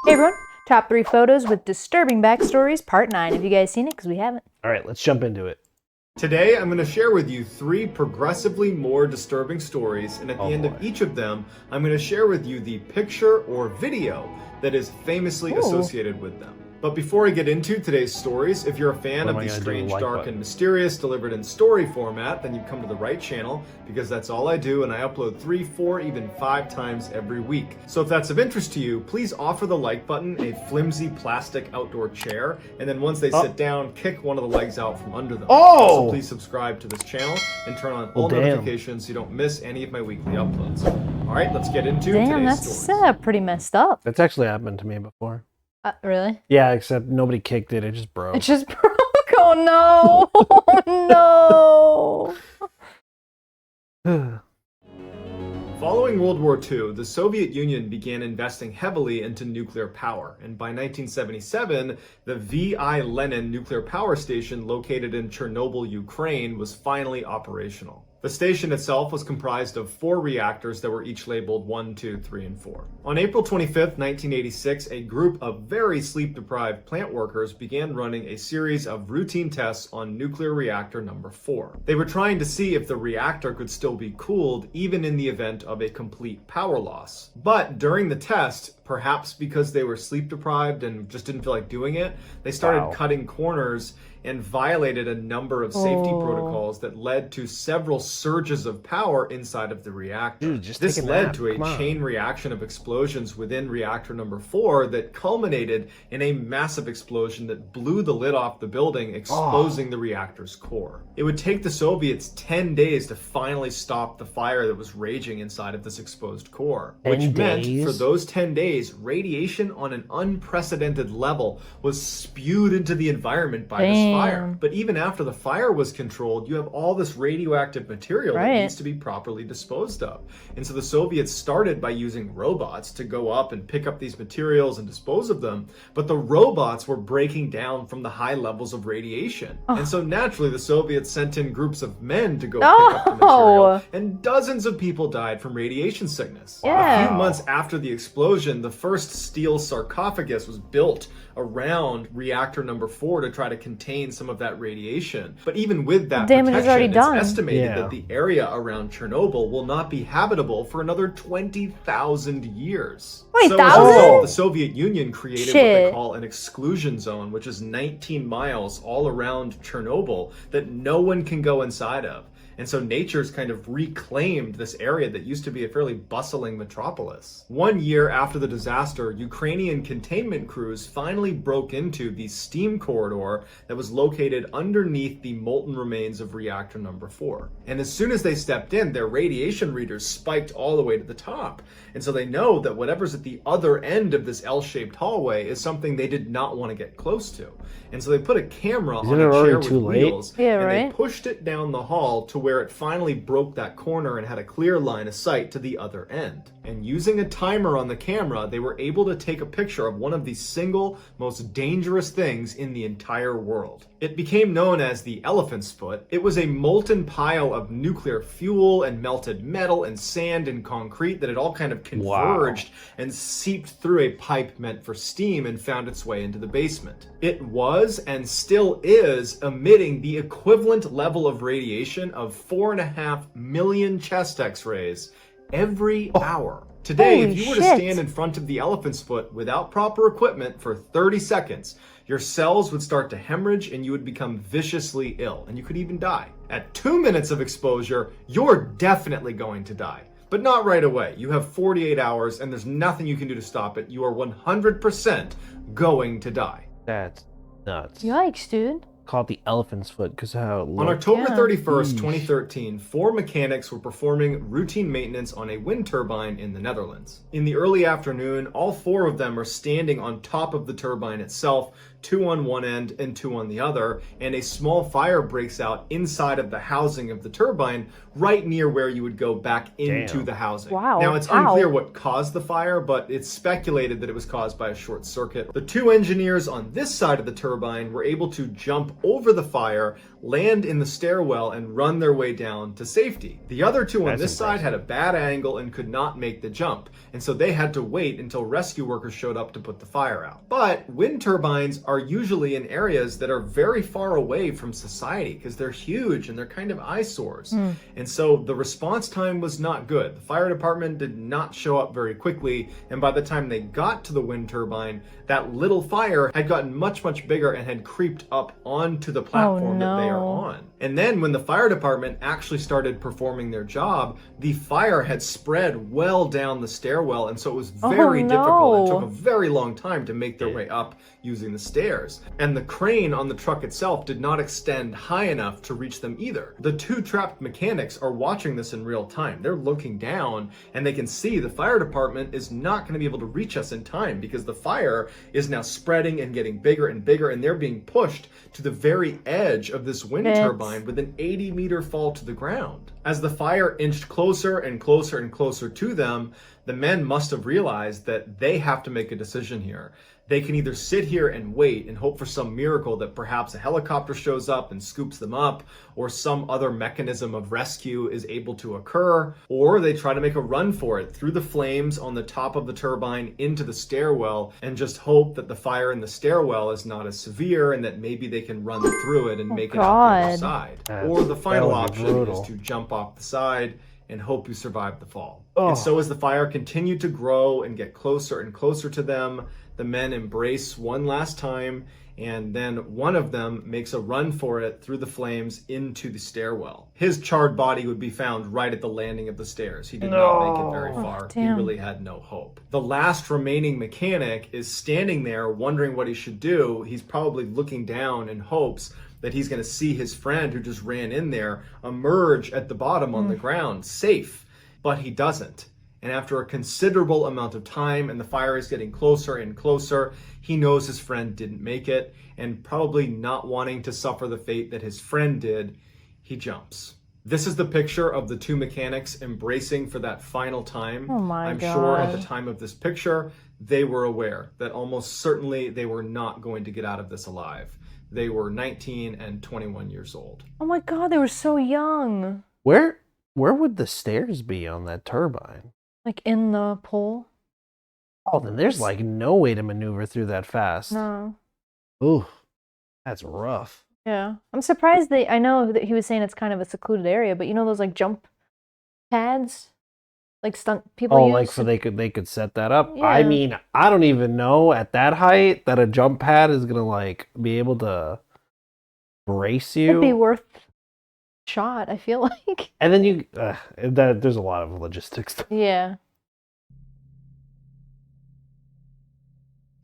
Hey everyone, top 3 photos with disturbing backstories, part 9. Have you guys seen it? Because we haven't. All right, let's jump into it. Today, I'm going to share with you 3 progressively more disturbing stories, and at the end of each of them, I'm going to share with you the picture or video that is famously associated with them. But before I get into today's stories, if you're a fan of the strange, dark, and mysterious delivered in story format, then you've come to the right channel, because that's all I do, and I upload 3, 4, even 5 times every week. So if that's of interest to you, please offer the like button a flimsy plastic outdoor chair, and then once they sit down, kick one of the legs out from under them. So please subscribe to this channel and turn on all notifications so you don't miss any of my weekly uploads. All right, let's get into today's stories. That's pretty messed up. That's actually happened to me before. Really? Yeah, except nobody kicked it. It just broke. It just broke. Oh no! Oh no! Following World War II, the Soviet Union began investing heavily into nuclear power, and by 1977, the V.I. Lenin nuclear power station located in Chernobyl, Ukraine, was finally operational. The station itself was comprised of 4 reactors that were each labeled 1, 2, 3, and 4. On April 25th, 1986, a group of very sleep-deprived plant workers began running a series of routine tests on nuclear reactor number 4. They were trying to see if the reactor could still be cooled even in the event of a complete power loss. But during the test, perhaps because they were sleep-deprived and just didn't feel like doing it, they started cutting corners and violated a number of safety protocols that led to several surges of power inside of the reactor. This led to a chain reaction of explosions within reactor number 4 that culminated in a massive explosion that blew the lid off the building, exposing the reactor's core. It would take the Soviets 10 days to finally stop the fire that was raging inside of this exposed core, which meant for those 10 days, radiation on an unprecedented level was spewed into the environment by this fire. But even after the fire was controlled, you have all this radioactive material that needs to be properly disposed of. And so the Soviets started by using robots to go up and pick up these materials and dispose of them. But the robots were breaking down from the high levels of radiation. And so naturally the Soviets sent in groups of men to go pick up the material. And dozens of people died from radiation sickness. A few months after the explosion, the first steel sarcophagus was built around reactor number 4 to try to contain some of that radiation. But even with that protection, it's estimated that the area around Chernobyl will not be habitable for another 20,000 years. Wait, so as a result, the Soviet Union created what they call an exclusion zone, which is 19 miles all around Chernobyl that no one can go inside of. And so nature's kind of reclaimed this area that used to be a fairly bustling metropolis. 1 year after the disaster, Ukrainian containment crews finally broke into the steam corridor that was located underneath the molten remains of reactor number 4. And as soon as they stepped in, their radiation readers spiked all the way to the top. And so they know that whatever's at the other end of this L-shaped hallway is something they did not want to get close to. And so they put a camera on a chair with wheels, and they pushed it down the hall to where it finally broke that corner and had a clear line of sight to the other end. And using a timer on the camera, they were able to take a picture of one of the single most dangerous things in the entire world. It became known as the elephant's foot. It was a molten pile of nuclear fuel and melted metal and sand and concrete that had all kind of converged and seeped through a pipe meant for steam and found its way into the basement. It was and still is emitting the equivalent level of radiation of 4.5 million chest x-rays every hour. Today, if you were to stand in front of the elephant's foot without proper equipment for 30 seconds, your cells would start to hemorrhage and you would become viciously ill, and you could even die. At 2 minutes of exposure, you're definitely going to die. But not right away. You have 48 hours and there's nothing you can do to stop it. You are 100% going to die. That's nuts. Yikes, dude. Call it the elephant's foot because how it looked. On October 31st, 2013, 4 mechanics were performing routine maintenance on a wind turbine in the Netherlands. In the early afternoon, all 4 of them are standing on top of the turbine itself, 2 on one end and 2 on the other, and a small fire breaks out inside of the housing of the turbine, right near where you would go back into the housing. Now, it's unclear what caused the fire, but it's speculated that it was caused by a short circuit. The 2 engineers on this side of the turbine were able to jump over the fire, land in the stairwell, and run their way down to safety. The other two on That's this side had a bad angle and could not make the jump, and so they had to wait until rescue workers showed up to put the fire out. But wind turbines are usually in areas that are very far away from society because they're huge and they're kind of eyesores. And so the response time was not good. The fire department did not show up very quickly, and by the time they got to the wind turbine, that little fire had gotten much, much bigger and had creeped up onto the platform that they are on. And then when the fire department actually started performing their job, the fire had spread well down the stairwell, and so it was very difficult. It took a very long time to make their way up using the stairs. And the crane on the truck itself did not extend high enough to reach them either. The two trapped mechanics are watching this in real time. They're looking down and they can see the fire department is not going to be able to reach us in time because the fire is now spreading and getting bigger and bigger, and they're being pushed to the very edge of this wind turbine with an 80-meter fall to the ground. As the fire inched closer and closer and closer to them, the men must have realized that they have to make a decision here. They can either sit here and wait and hope for some miracle that perhaps a helicopter shows up and scoops them up, or some other mechanism of rescue is able to occur, or they try to make a run for it through the flames on the top of the turbine into the stairwell and just hope that the fire in the stairwell is not as severe and that maybe they can run through it and make it out the other side. Or the final option is to jump off the side and hope you survive the fall. And so as the fire continued to grow and get closer and closer to them, the men embrace one last time, and then one of them makes a run for it through the flames into the stairwell. His charred body would be found right at the landing of the stairs. He did not make it very far. He really had no hope. The last remaining mechanic is standing there wondering what he should do. He's probably looking down in hopes that he's going to see his friend who just ran in there emerge at the bottom on the ground, safe. But he doesn't. And after a considerable amount of time and the fire is getting closer and closer, he knows his friend didn't make it, and probably not wanting to suffer the fate that his friend did, he jumps. This is the picture of the two mechanics embracing for that final time. I'm sure at the time of this picture, they were aware that almost certainly they were not going to get out of this alive. They were 19 and 21 years old. Oh my God, they were so young. Where would the stairs be on that turbine? Like in the pole? Oh, then there's like no way to maneuver through that fast. No. Ooh, that's rough. Yeah. I'm surprised I know that he was saying it's kind of a secluded area, but you know those like jump pads? Like stunt people use? Like so they could set that up. Yeah. I mean, I don't even know at that height that a jump pad is gonna like be able to brace you. It'd be worth shot, I feel like. And then there's a lot of logistics. Yeah.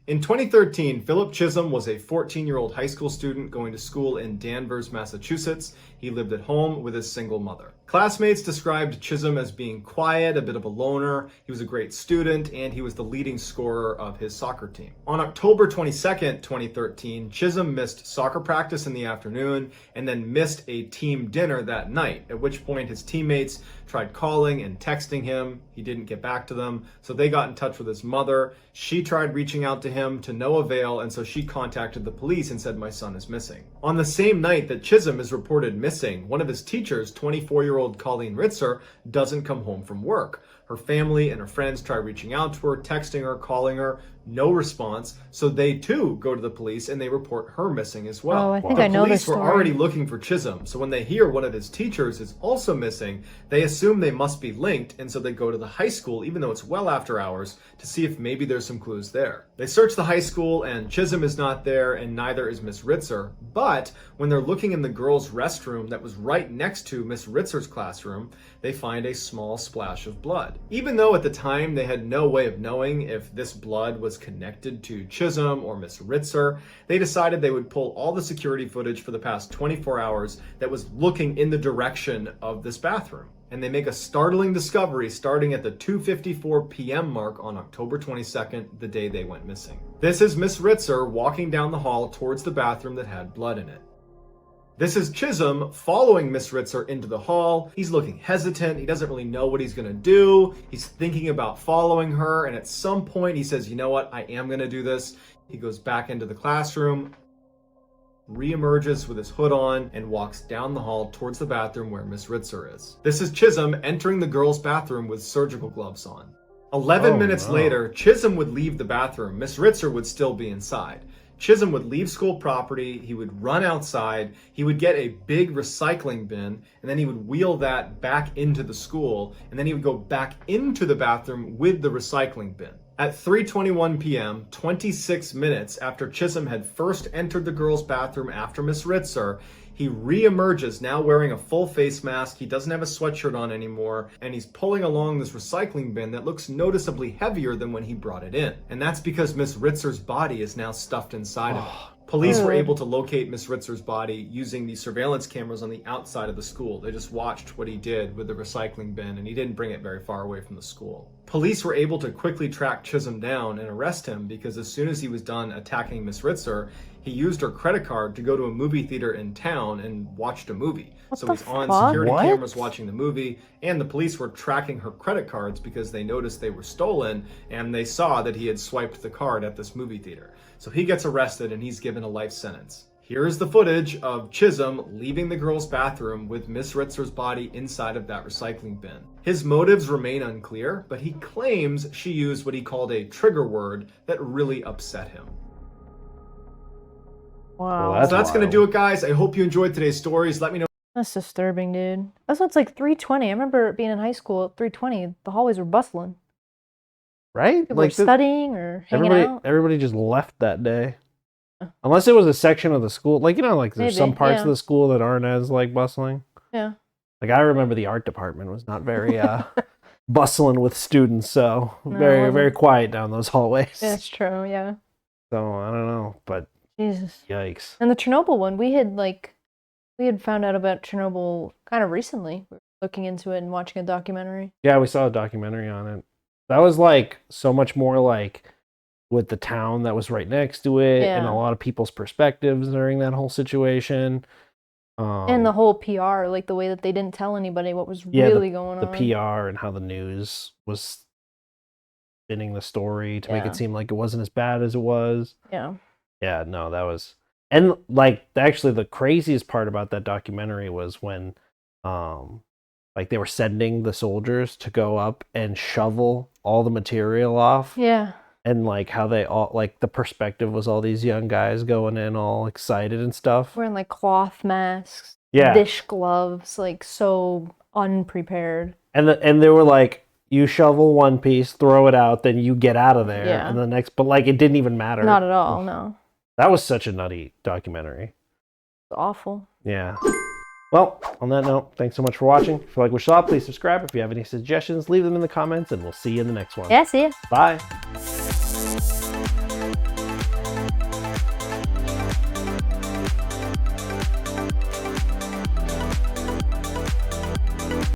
In 2013, Philip Chisholm was a 14-year-old high school student going to school in Danvers, Massachusetts. He lived at home with his single mother. Classmates described Chisholm as being quiet, a bit of a loner. He was a great student, and he was the leading scorer of his soccer team. On October 22nd, 2013, Chisholm missed soccer practice in the afternoon and then missed a team dinner that night, at which point his teammates tried calling and texting him. He didn't get back to them, so they got in touch with his mother. She tried reaching out to him to no avail, and so she contacted the police and said, "My son is missing." On the same night that Chisholm is reported missing, one of his teachers, 24-year-old Colleen Ritzer, doesn't come home from work. Her family and her friends try reaching out to her, texting her, calling her, no response. So they too go to the police and they report her missing as well. Oh, I think I know this story. The police were already looking for Chisholm, so when they hear one of his teachers is also missing, they assume they must be linked, and so they go to the high school, even though it's well after hours, to see if maybe there's some clues there. They search the high school and Chisholm is not there, and neither is Miss Ritzer. But when they're looking in the girls' restroom that was right next to Miss Ritzer's classroom, they find a small splash of blood. Even though at the time they had no way of knowing if this blood was connected to Chisholm or Miss Ritzer, they decided they would pull all the security footage for the past 24 hours that was looking in the direction of this bathroom. And they make a startling discovery starting at the 2:54 p.m. mark on October 22nd, the day they went missing. This is Miss Ritzer walking down the hall towards the bathroom that had blood in it. This is Chisholm following Miss Ritzer into the hall. He's looking hesitant. He doesn't really know what he's going to do. He's thinking about following her. And at some point he says, "You know what? I am going to do this." He goes back into the classroom. reemerges with his hood on, and walks down the hall towards the bathroom where Miss Ritzer is. This is Chisholm entering the girls' bathroom with surgical gloves on. 11 minutes later, Chisholm would leave the bathroom. Miss Ritzer would still be inside. Chisholm would leave school property, he would run outside, he would get a big recycling bin, and then he would wheel that back into the school, and then he would go back into the bathroom with the recycling bin. At 3:21 p.m., 26 minutes after Chisholm had first entered the girls' bathroom after Miss Ritzer, he re-emerges, now wearing a full face mask. He doesn't have a sweatshirt on anymore, and he's pulling along this recycling bin that looks noticeably heavier than when he brought it in. And that's because Miss Ritzer's body is now stuffed inside of it. Police were able to locate Miss Ritzer's body using the surveillance cameras on the outside of the school. They just watched what he did with the recycling bin, and he didn't bring it very far away from the school. Police were able to quickly track Chisholm down and arrest him because as soon as he was done attacking Miss Ritzer, he used her credit card to go to a movie theater in town and watched a movie. So he's on security cameras watching the movie, and the police were tracking her credit cards because they noticed they were stolen, and they saw that he had swiped the card at this movie theater. So he gets arrested and he's given a life sentence. Here's the footage of Chisholm leaving the girls' bathroom with Miss Ritzer's body inside of that recycling bin. His motives remain unclear, but he claims she used what he called a trigger word that really upset him. Wow. Well, So that's going to do it, guys. I hope you enjoyed today's stories. Let me know. That's disturbing, dude. Also, it's like 3:20. I remember being in high school at 3:20. The hallways were bustling. Right? People were studying or hanging out. Everybody just left that day. Unless it was a section of the school. Like, you know, like there's some parts of the school that aren't as, like, bustling. Yeah. Like, I remember the art department was not very bustling with students, so No, very, very quiet down those hallways. That's true, yeah. So, I don't know, but Jesus. yikes. And the Chernobyl one, we had found out about Chernobyl kind of recently. We were looking into it and watching a documentary. Yeah, we saw a documentary on it. That was, like, so much more, like, with the town that was right next to it and a lot of people's perspectives during that whole situation. And the whole PR, like the way that they didn't tell anybody what was really going on. The PR and how the news was spinning the story to make it seem like it wasn't as bad as it was. Yeah. Yeah, no, that was... And, like, actually the craziest part about that documentary was when, like, they were sending the soldiers to go up and shovel all the material off. Yeah. And, like, how they all... Like, the perspective was all these young guys going in all excited and stuff. Wearing, like, cloth masks. Yeah. Dish gloves, like, so unprepared. And they were like, you shovel one piece, throw it out, then you get out of there. Yeah. And the next... But, like, it didn't even matter. Not at all, no. That was such a nutty documentary. It's awful. Yeah. Well, on that note, thanks so much for watching. If you like what you saw, please subscribe. If you have any suggestions, leave them in the comments, and we'll see you in the next one. Yeah, see ya. Bye.